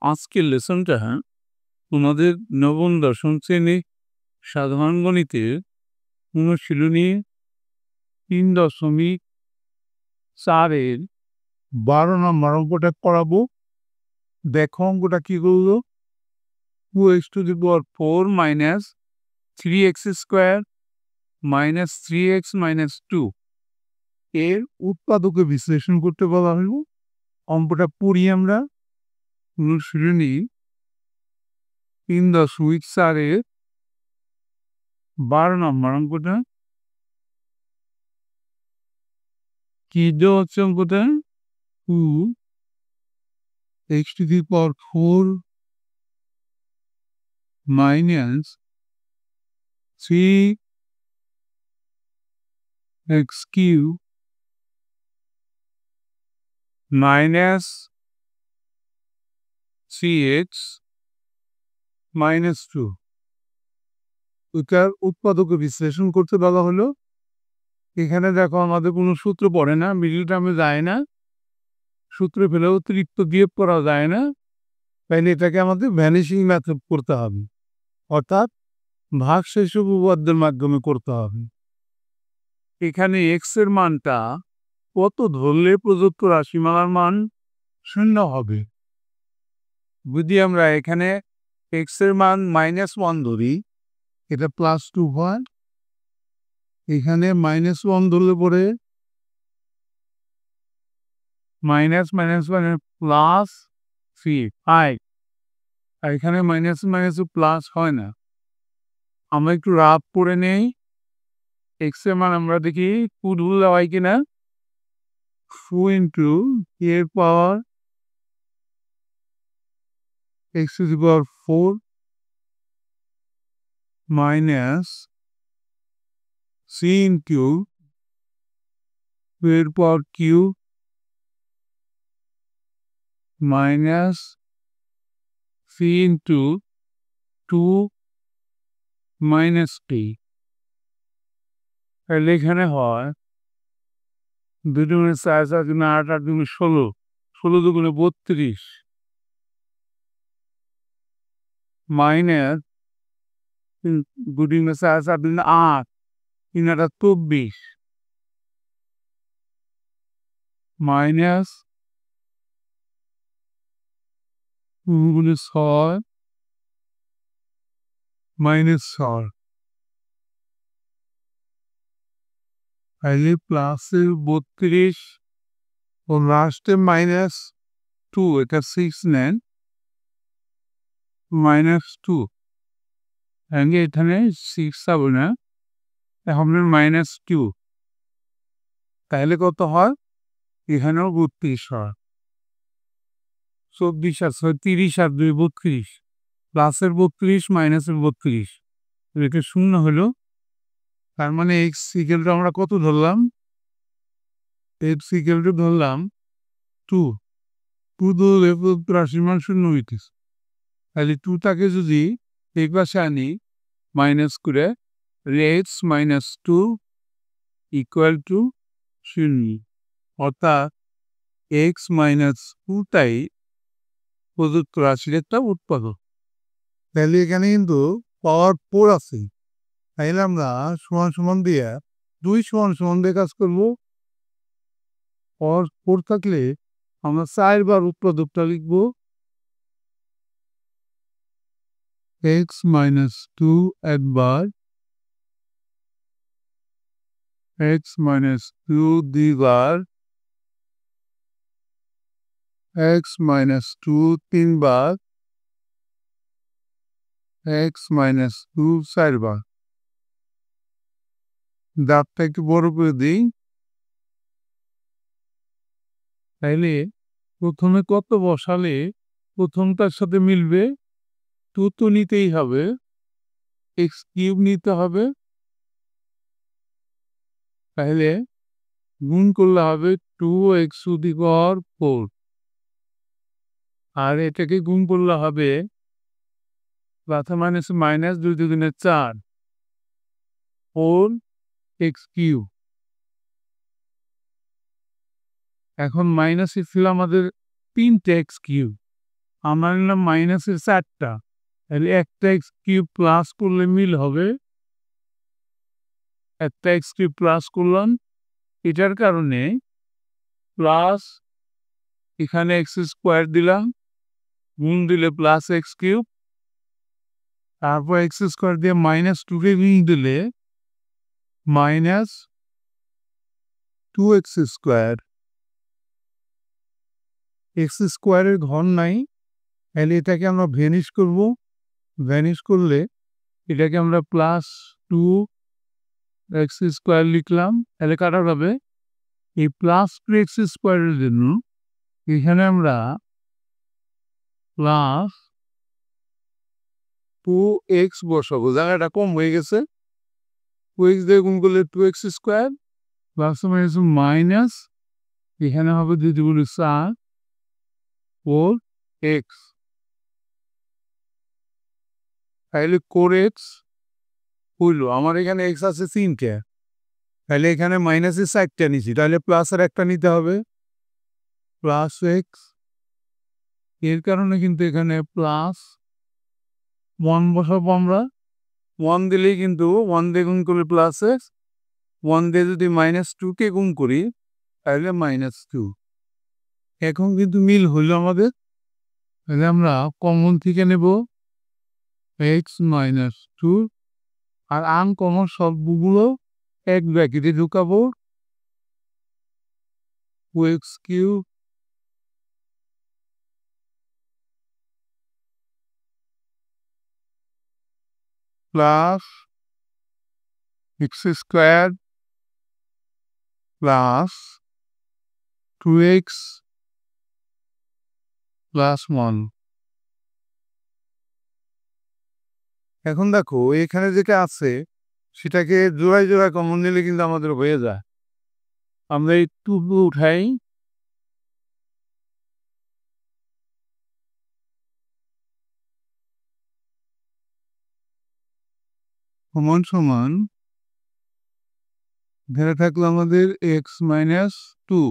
আজকের লেসনটা তোমাদের নবম দশম শ্রেণী সাধারণ গণিতের অনুশীলনী 3.4-এর 12 নম্বর অঙ্কটা করাবো। দেখো অঙ্কটা কি করলো। 2x⁴ minus 3x² minus 3x minus 2 এর উৎপাদকে বিশ্লেষণ করতে বলা হলো। অঙ্কটা পড়ি আমরা। অনুশীলনী 3.4-এর 12 নম্বর অঙ্কটা কি দেওয়া হচ্ছে। অঙ্কটা 2x⁴ minus 3x³ minus 3x minus 2 ওইটার উৎপাদকে বিশ্লেষণ করতে বলা হলো। এখানে দেখো আমাদের কোনো সূত্র পড়ে না, মিডল টার্মে যায় না, সূত্র ফেলে অতিরিক্ত বিয়োগ করা যায় না, তাইলে এটাকে আমাদের ভ্যানিশিং মেথড করতে হবে, অর্থাৎ ভাগশেষ উপপাদ্যের মাধ্যমে করতে হবে। এখানে এক্স এর মানটা কত ধরলে প্রদত্ত রাশিমালার মান 0 হবে। যদি আমরা এখানে এক্স এর মান -1 ধরি, এটা +2 হয়। এখানে -1 ধরলে পরে মাইনাস +3 হয়, আর এখানে মাইনাস প্লাস হয় না। আমরা একটু রাফ করে নেই। এক্স এর মান আমরা দেখি 2 ধরলে হয় কিনা। 2 ইন্টু এর পাওয়ার x⁴ মাইনাস 3 ইন্টু এর power cube minus 3 into 2 minus 3। তাহলে এখানে হয় 2 দুগুণে 4, 4 দুগুণে 8, 8 দুগুণে 16, 16 দুগুণে 32 মাইনাস 2 দুগুণে 4, 4 দুগুণে 8, 3 8 24 মাইনাস 2 দুগুণে 6 মাইনাস 6। তাহলে প্লাসের 32 ও লাস্টে -2, এটা 6 নেন, -2। এখানে 6 হবে না, এখন -2। তাহলে কত হয়? এখানেও 32 হয়। 24 আর 6 30 আর 2 32, প্লাসের 32 মাইনাসের 32, এটা 0 হলো। তার মানে এক্স ইকুয়াল টু আমরা কত ধরলাম? এক্স ইকুয়াল টু ধরলাম 2। 2 ধরলে রাশির মান 0 হইতেছে। তাহলে 2টাকে যদি এই পাশে আনি মাইনাস করে, এক্স মাইনাস 2 ইকুয়াল টু 0, অর্থাৎ এক্স মাইনাস 2টাই প্রদত্ত রাশির একটা উৎপাদক। তাহলে এখানে কিন্তু পাওয়ার 4 আছে। তাইলে আমরা সমান সমান দিয়ে 2 সমান সমান দিয়ে কাজ করবো। পাওয়ার 4 থাকলে আমরা 4 বার উৎপাদকটা লিখবো। এক্স মাইনাস 2 একবার, এক্স মাইনাস 2 দুইবার, এক্স মাইনাস 2 তিনবার, এক্স মাইনাস 2 4বার। দাঁতটা একটু বড় করে দিই। তাইলে প্রথমে কত বসালে প্রথমটার সাথে মিলবে? 2 তো নিতেই হবে, x³ নিতে হবে। তাহলে গুণ করলে হবে 2x⁴, আর এটাকে গুণ করলে হবে প্লাসে মাইনাস 2 দুগুণে 4, 4x³। এখন মাইনাসে ছিল আমাদের 3টা x³, আমরা নিলাম মাইনাসের 4টা, তাহলে একটা এক্স কিউব প্লাস করলে মিল হবে, একটা এক্স কিউব প্লাস করলাম, এটার কারণে প্লাস এখানে এক্স স্কোয়ার দিলাম, গুণ দিলে প্লাস এক্স কিউব, তারপর এক্স স্কোয়ার দিয়ে মাইনাস 2কে গুণ দিলে মাইনাস 2x স্কোয়ার। এক্স স্কোয়ারের ঘর নাই, তাহলে এটাকে আমরা ভ্যানিশ করব, ভ্যানিশ করলে এটাকে আমরা প্লাস 2x স্কোয়ার লিখলাম, তাহলে কাটা যাবে। এই প্লাস 2x স্কোয়ারের জন্য এখানে আমরা প্লাস 2x বসাবো, জায়গাটা কম হয়ে গেছে, 2x দিয়ে গুণ করলে 2x স্কোয়ার প্লাস মাইনাস এখানে হবে 2 দুগুণে 4 4x, তাহলে 4x হইল। আমার এখানে x আছে 3টে, তাহলে এখানে মাইনাসের 4টা নিচ্ছি, তাহলে প্লাসের একটা নিতে হবে প্লাস এক্স। এর কারণে কিন্তু এখানে প্লাস 1 বসাবো আমরা, 1 দিলেই কিন্তু 1 দিয়ে গুণ করলে প্লাস এক্স, 1 দিয়ে যদি মাইনাস 2কে গুণ করি তাহলে মাইনাস 2। এখন কিন্তু মিল হইল আমাদের, তাহলে আমরা কমন থেকে নেব এক্স মাইনাস 2, আর আনকমন সবগুলো এক ব্র্যাকেটে ঢুকাবো, 2x cube plus x square plus 2x plus 1। এখন দেখো এখানে যেটা আছে সেটাকে জোড়ায় জোড়ায় কমন নিলে কিন্তু আমাদের হয়ে যায়। আমরা এই 2 উঠাই, সমান সমান ধরে থাকলো আমাদের এক্স মাইনাস 2।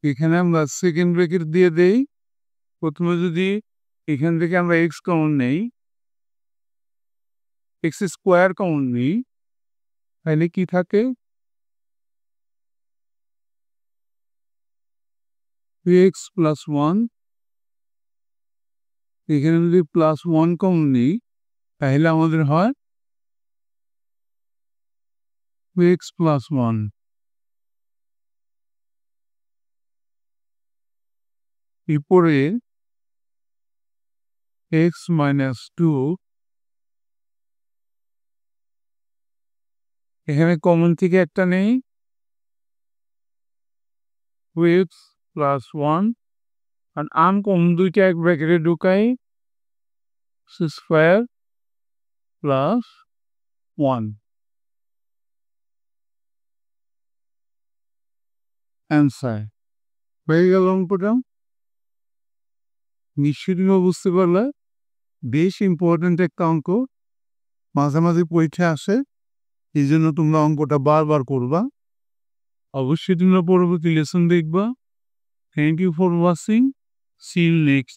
এখানে আমরা সেকেন্ড ব্র্যাকেট দিয়ে দেই, প্রথমে যদি এখান থেকে আমরা এক্স কমন নেই, এক্স স্কোয়ার কমন নিই, তাহলে কি থাকে 3x প্লাস 1, এখানে যদি প্লাস 1 কমন নিই তাহলে আমাদের হয় 2x প্লাস 1। এরপরে x মাইনাস 2, এখানে কমন থেকে একটা নেই, 2x প্লাস 1, আর আনকমন দুইটা এক ব্র্যাকেটে ঢুকাই, স্কোয়ার প্লাস 1 অ্যান্সার হয়ে গেল অঙ্কটা। নিশ্চিতভাবে বুঝতে পারলে বেশ ইম্পর্টেন্ট একটা অঙ্ক, মাঝে মাঝে পরীক্ষা আসে, এই জন্য তোমরা অঙ্কটা বারবার করবা। অবশ্যই তোমরা পরবর্তী লেসন দেখবা। Thank you for watching, see you next.